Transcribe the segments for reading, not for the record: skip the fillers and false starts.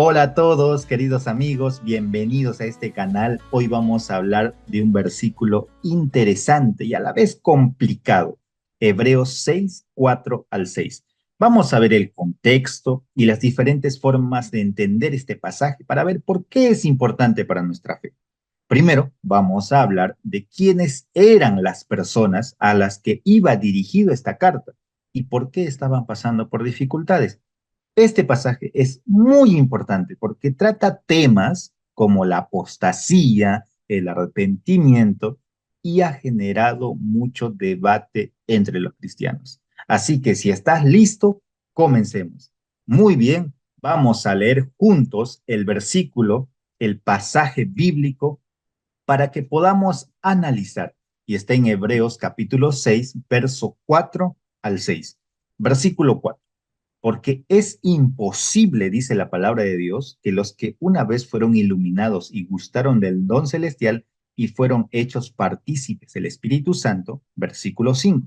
Hola a todos, queridos amigos, bienvenidos a este canal. Hoy vamos a hablar de un versículo interesante y a la vez complicado. Hebreos 6, 4 al 6. Vamos a ver el contexto y las diferentes formas de entender este pasaje para ver por qué es importante para nuestra fe. Primero, vamos a hablar de quiénes eran las personas a las que iba dirigido esta carta y por qué estaban pasando por dificultades. Este pasaje es muy importante porque trata temas como la apostasía, el arrepentimiento y ha generado mucho debate entre los cristianos. Así que si estás listo, comencemos. Muy bien, vamos a leer juntos el versículo, el pasaje bíblico para que podamos analizar. Y está en Hebreos capítulo 6, verso 4 al 6. Versículo 4. Porque es imposible, dice la palabra de Dios, que los que una vez fueron iluminados y gustaron del don celestial y fueron hechos partícipes del Espíritu Santo, versículo 5,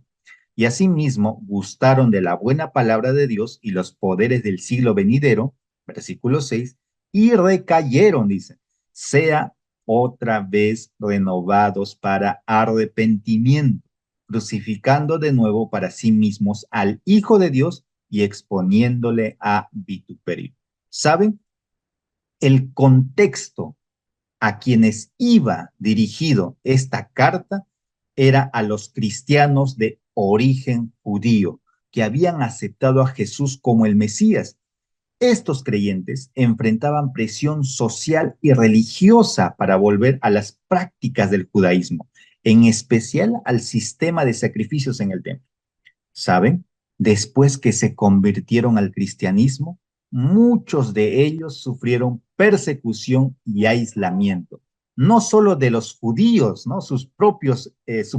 y asimismo gustaron de la buena palabra de Dios y los poderes del siglo venidero, versículo 6, y recayeron, dice, sea otra vez renovados para arrepentimiento, crucificando de nuevo para sí mismos al Hijo de Dios y exponiéndole a vituperio. ¿Saben? El contexto a quienes iba dirigido esta carta era a los cristianos de origen judío, que habían aceptado a Jesús como el Mesías. Estos creyentes enfrentaban presión social y religiosa para volver a las prácticas del judaísmo, en especial al sistema de sacrificios en el templo. ¿Saben? Después que se convirtieron al cristianismo, muchos de ellos sufrieron persecución y aislamiento, no solo de los judíos, ¿no? Su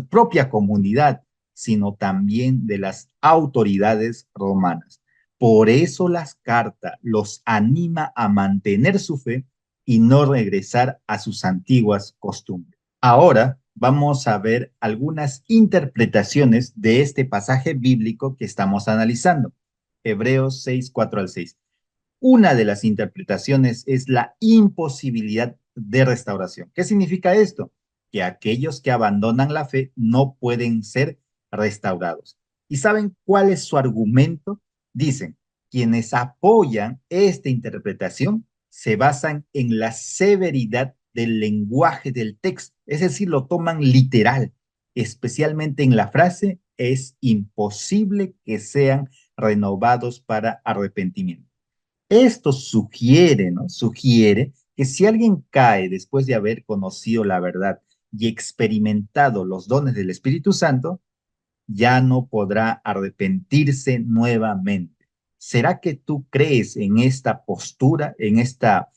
propia comunidad, sino también de las autoridades romanas. Por eso las cartas los anima a mantener su fe y no regresar a sus antiguas costumbres. Ahora vamos a ver algunas interpretaciones de este pasaje bíblico que estamos analizando. Hebreos 6, 4 al 6. Una de las interpretaciones es la imposibilidad de restauración. ¿Qué significa esto? Que aquellos que abandonan la fe no pueden ser restaurados. ¿Y saben cuál es su argumento? Dicen, quienes apoyan esta interpretación se basan en la severidad del lenguaje del texto, es decir, lo toman literal, especialmente en la frase, es imposible que sean renovados para arrepentimiento. Esto sugiere, ¿no? Sugiere que si alguien cae después de haber conocido la verdad y experimentado los dones del Espíritu Santo, ya no podrá arrepentirse nuevamente. ¿Será que tú crees en esta postura, en esta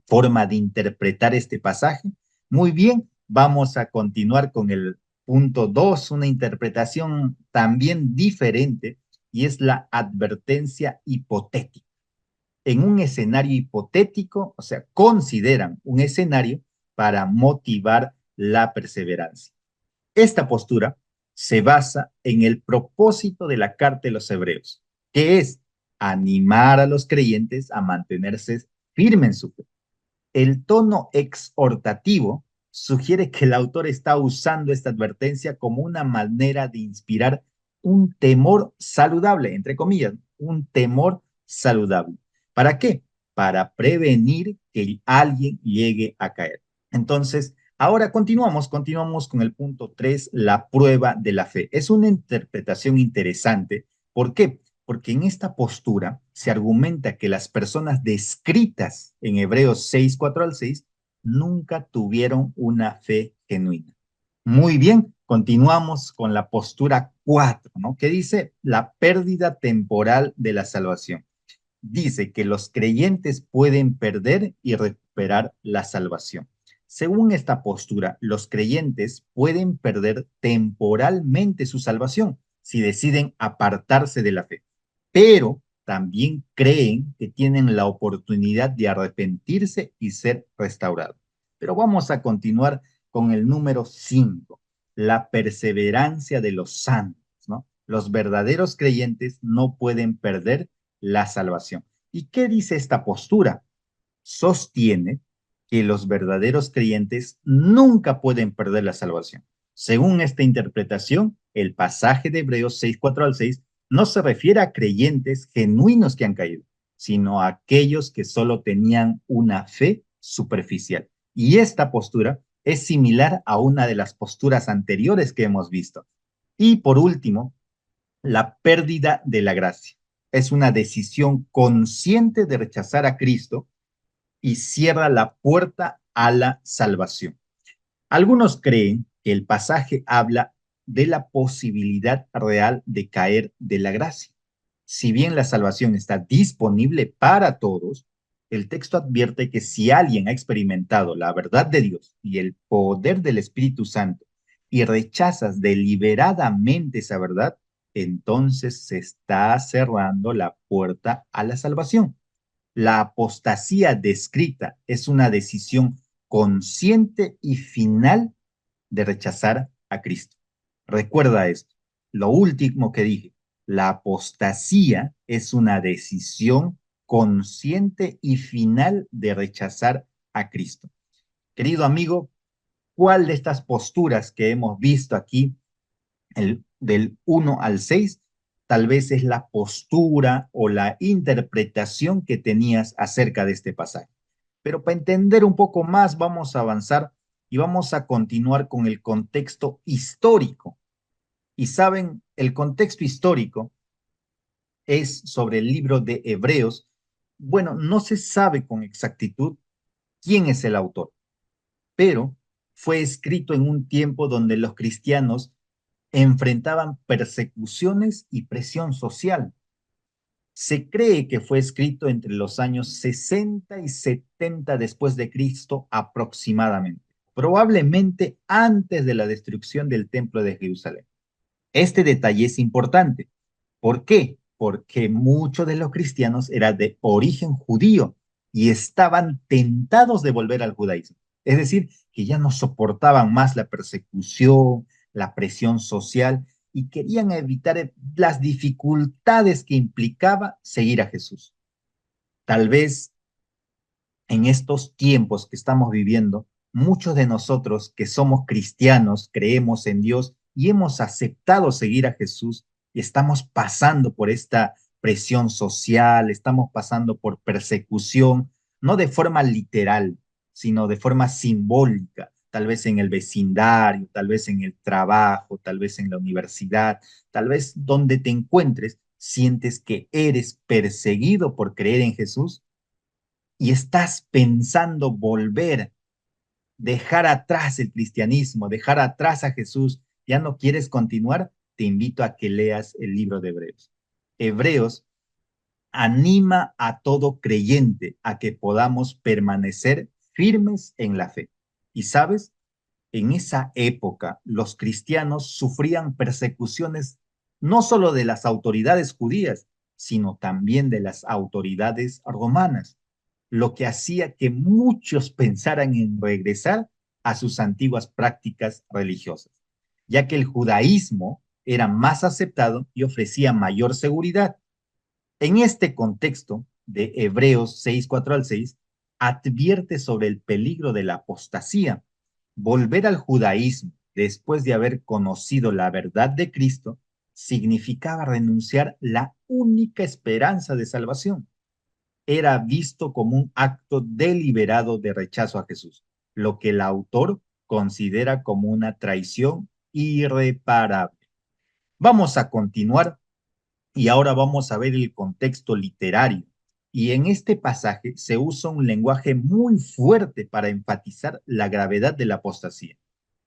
forma de interpretar este pasaje? Muy bien, vamos a continuar con el punto 2, una interpretación también diferente, y es la advertencia hipotética. En un escenario hipotético, o sea, consideran un escenario para motivar la perseverancia. Esta postura se basa en el propósito de la carta de los hebreos, que es animar a los creyentes a mantenerse firmes en su fe. El tono exhortativo sugiere que el autor está usando esta advertencia como una manera de inspirar un temor saludable, entre comillas, un temor saludable. ¿Para qué? Para prevenir que alguien llegue a caer. Entonces, ahora continuamos con el punto 3, la prueba de la fe. Es una interpretación interesante. ¿Por qué? Porque en esta postura se argumenta que las personas descritas en Hebreos 6, 4 al 6 nunca tuvieron una fe genuina. Muy bien, continuamos con la postura 4, ¿no? Que dice la pérdida temporal de la salvación. Dice que los creyentes pueden perder y recuperar la salvación. Según esta postura, los creyentes pueden perder temporalmente su salvación si deciden apartarse de la fe, pero también creen que tienen la oportunidad de arrepentirse y ser restaurados. Pero vamos a continuar con el número 5, la perseverancia de los santos, ¿no? Los verdaderos creyentes no pueden perder la salvación. ¿Y qué dice esta postura? sostiene que los verdaderos creyentes nunca pueden perder la salvación. Según esta interpretación, el pasaje de Hebreos 6:4 al 6 no se refiere a creyentes genuinos que han caído, sino a aquellos que solo tenían una fe superficial. Y esta postura es similar a una de las posturas anteriores que hemos visto. Y por último, la pérdida de la gracia. Es una decisión consciente de rechazar a Cristo y cierra la puerta a la salvación. Algunos creen que el pasaje habla de la posibilidad real de caer de la gracia. Si bien la salvación está disponible para todos, el texto advierte que si alguien ha experimentado la verdad de Dios y el poder del Espíritu Santo y rechazas deliberadamente esa verdad, entonces se está cerrando la puerta a la salvación. La apostasía descrita es una decisión consciente y final de rechazar a Cristo. Recuerda esto, lo último que dije, la apostasía es una decisión consciente y final de rechazar a Cristo. Querido amigo, ¿cuál de estas posturas que hemos visto aquí del 1 al 6, tal vez es la postura o la interpretación que tenías acerca de este pasaje? Pero para entender un poco más, vamos a avanzar y vamos a continuar con el contexto histórico. Y saben, el contexto histórico es sobre el libro de Hebreos. Bueno, no se sabe con exactitud quién es el autor, pero fue escrito en un tiempo donde los cristianos enfrentaban persecuciones y presión social. Se cree que fue escrito entre los años 60 y 70 después de Cristo aproximadamente, probablemente antes de la destrucción del Templo de Jerusalén. Este detalle es importante. ¿Por qué? Porque muchos de los cristianos eran de origen judío y estaban tentados de volver al judaísmo. Es decir, que ya no soportaban más la persecución, la presión social y querían evitar las dificultades que implicaba seguir a Jesús. Tal vez en estos tiempos que estamos viviendo, muchos de nosotros que somos cristianos, creemos en Dios y hemos aceptado seguir a Jesús y estamos pasando por esta presión social, estamos pasando por persecución, no de forma literal, sino de forma simbólica, tal vez en el vecindario, tal vez en el trabajo, tal vez en la universidad, tal vez donde te encuentres, sientes que eres perseguido por creer en Jesús y estás pensando volver, dejar atrás el cristianismo, dejar atrás a Jesús, ya no quieres continuar, te invito a que leas el libro de Hebreos. Hebreos anima a todo creyente a que podamos permanecer firmes en la fe. Y sabes, en esa época los cristianos sufrían persecuciones no solo de las autoridades judías, sino también de las autoridades romanas, lo que hacía que muchos pensaran en regresar a sus antiguas prácticas religiosas, ya que el judaísmo era más aceptado y ofrecía mayor seguridad. En este contexto de Hebreos 6:4 al 6, advierte sobre el peligro de la apostasía. Volver al judaísmo después de haber conocido la verdad de Cristo significaba renunciar la única esperanza de salvación. Era visto como un acto deliberado de rechazo a Jesús, lo que el autor considera como una traición irreparable. Vamos a continuar y ahora vamos a ver el contexto literario. Y en este pasaje se usa un lenguaje muy fuerte para enfatizar la gravedad de la apostasía.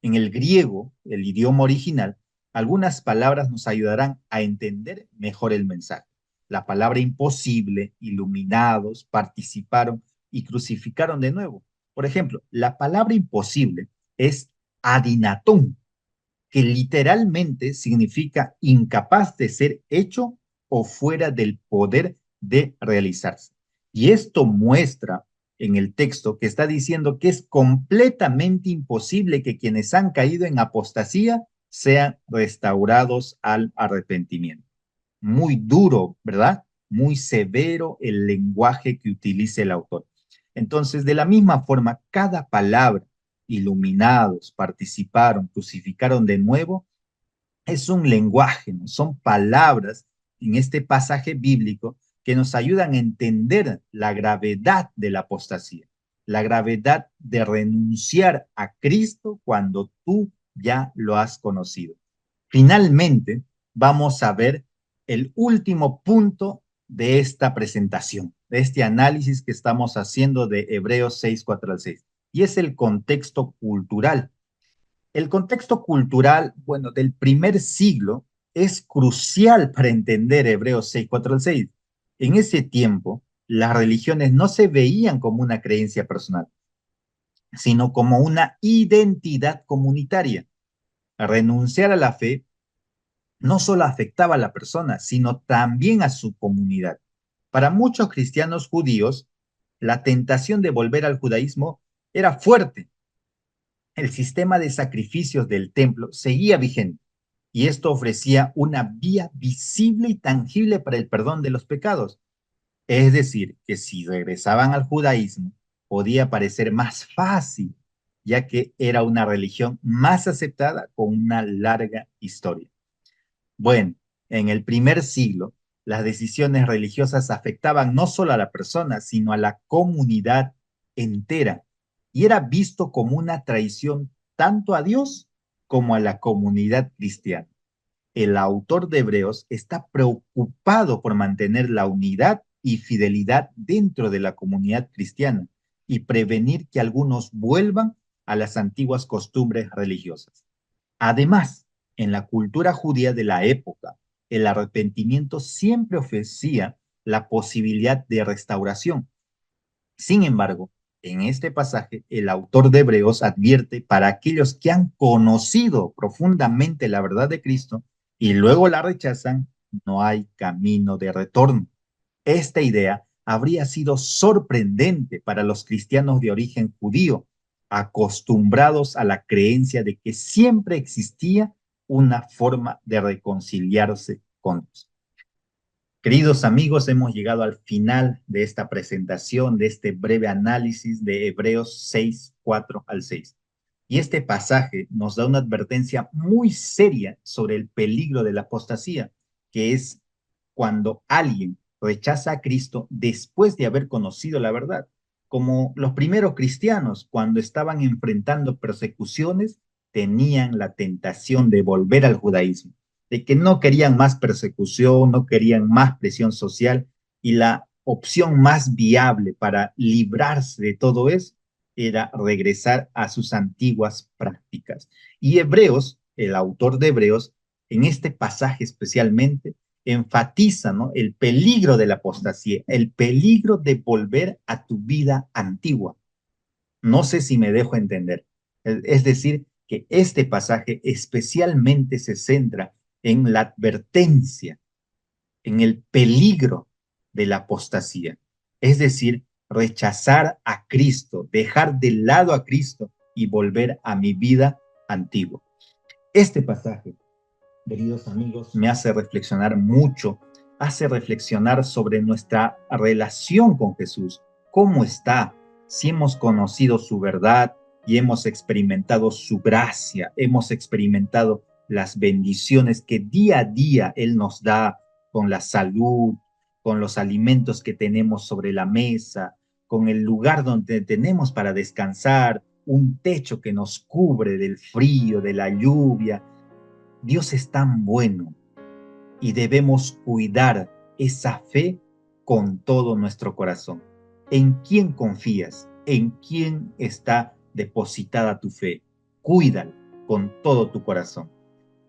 En el griego, el idioma original, algunas palabras nos ayudarán a entender mejor el mensaje. La palabra imposible, iluminados, participaron y crucificaron de nuevo. Por ejemplo, la palabra imposible es adinatón, que literalmente significa incapaz de ser hecho o fuera del poder de realizarse. Y esto muestra en el texto que está diciendo que es completamente imposible que quienes han caído en apostasía sean restaurados al arrepentimiento. Muy duro, ¿verdad? Muy severo el lenguaje que utiliza el autor. Entonces, de la misma forma, cada palabra, iluminados, participaron, crucificaron de nuevo, es un lenguaje, ¿no? Son palabras en este pasaje bíblico que nos ayudan a entender la gravedad de la apostasía, la gravedad de renunciar a Cristo cuando tú ya lo has conocido. Finalmente, vamos a ver el último punto de esta presentación, de este análisis que estamos haciendo de Hebreos 6, 4 al 6, y es el contexto cultural. El contexto cultural, bueno, del primer siglo es crucial para entender Hebreos 6, 4 al 6. En ese tiempo, las religiones no se veían como una creencia personal, sino como una identidad comunitaria. Renunciar a la fe no solo afectaba a la persona, sino también a su comunidad. Para muchos cristianos judíos, la tentación de volver al judaísmo era fuerte. El sistema de sacrificios del templo seguía vigente y esto ofrecía una vía visible y tangible para el perdón de los pecados. Es decir, que si regresaban al judaísmo, podía parecer más fácil, ya que era una religión más aceptada con una larga historia. Bueno, en el primer siglo, las decisiones religiosas afectaban no solo a la persona, sino a la comunidad entera, y era visto como una traición tanto a Dios como a la comunidad cristiana. El autor de Hebreos está preocupado por mantener la unidad y fidelidad dentro de la comunidad cristiana y prevenir que algunos vuelvan a las antiguas costumbres religiosas. Además, en la cultura judía de la época, el arrepentimiento siempre ofrecía la posibilidad de restauración. Sin embargo, en este pasaje, el autor de Hebreos advierte para aquellos que han conocido profundamente la verdad de Cristo y luego la rechazan, no hay camino de retorno. Esta idea habría sido sorprendente para los cristianos de origen judío, acostumbrados a la creencia de que siempre existía una forma de reconciliarse con Dios. Queridos amigos, hemos llegado al final de esta presentación, de este breve análisis de Hebreos 6, 4 al 6. Y este pasaje nos da una advertencia muy seria sobre el peligro de la apostasía, que es cuando alguien rechaza a Cristo después de haber conocido la verdad, como los primeros cristianos cuando estaban enfrentando persecuciones, tenían la tentación de volver al judaísmo, de que no querían más persecución, no querían más presión social, y la opción más viable para librarse de todo eso era regresar a sus antiguas prácticas. Y Hebreos, el autor de Hebreos, en este pasaje especialmente, enfatiza, ¿no?, el peligro de la apostasía, el peligro de volver a tu vida antigua. No sé si me dejo entender. Es decir, que este pasaje especialmente se centra en la advertencia, en el peligro de la apostasía. Es decir, rechazar a Cristo, dejar de lado a Cristo y volver a mi vida antigua. Este pasaje, queridos amigos, me hace reflexionar mucho, hace reflexionar sobre nuestra relación con Jesús. ¿Cómo está? Si hemos conocido su verdad y hemos experimentado su gracia, hemos experimentado las bendiciones que día a día Él nos da con la salud, con los alimentos que tenemos sobre la mesa, con el lugar donde tenemos para descansar, un techo que nos cubre del frío, de la lluvia. Dios es tan bueno y debemos cuidar esa fe con todo nuestro corazón. ¿En quién confías? ¿En quién está depositada tu fe? Cuídala con todo tu corazón.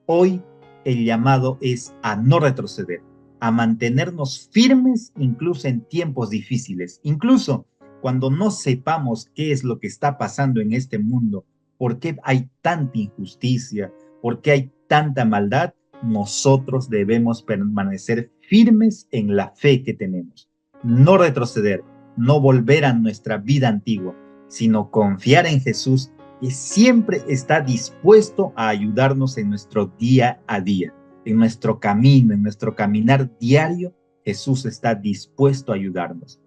Hoy el llamado es a no retroceder, a mantenernos firmes incluso en tiempos difíciles, incluso cuando no sepamos qué es lo que está pasando en este mundo, por qué hay tanta injusticia, por qué hay tanta maldad. Nosotros debemos permanecer firmes en la fe que tenemos, no retroceder, no volver a nuestra vida antigua, sino confiar en Jesús, que siempre está dispuesto a ayudarnos en nuestro día a día, en nuestro camino, en nuestro caminar diario. Jesús está dispuesto a ayudarnos.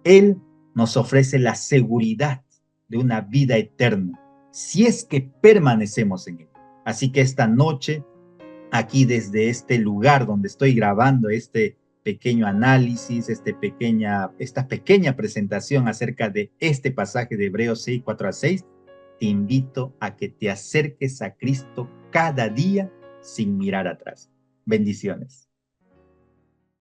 Él nos ofrece la seguridad de una vida eterna, si es que permanecemos en él. Así que esta noche, aquí desde este lugar donde estoy grabando este pequeño análisis, esta pequeña presentación acerca de este pasaje de Hebreos 6, 4 a 6, te invito a que te acerques a Cristo cada día sin mirar atrás. Bendiciones.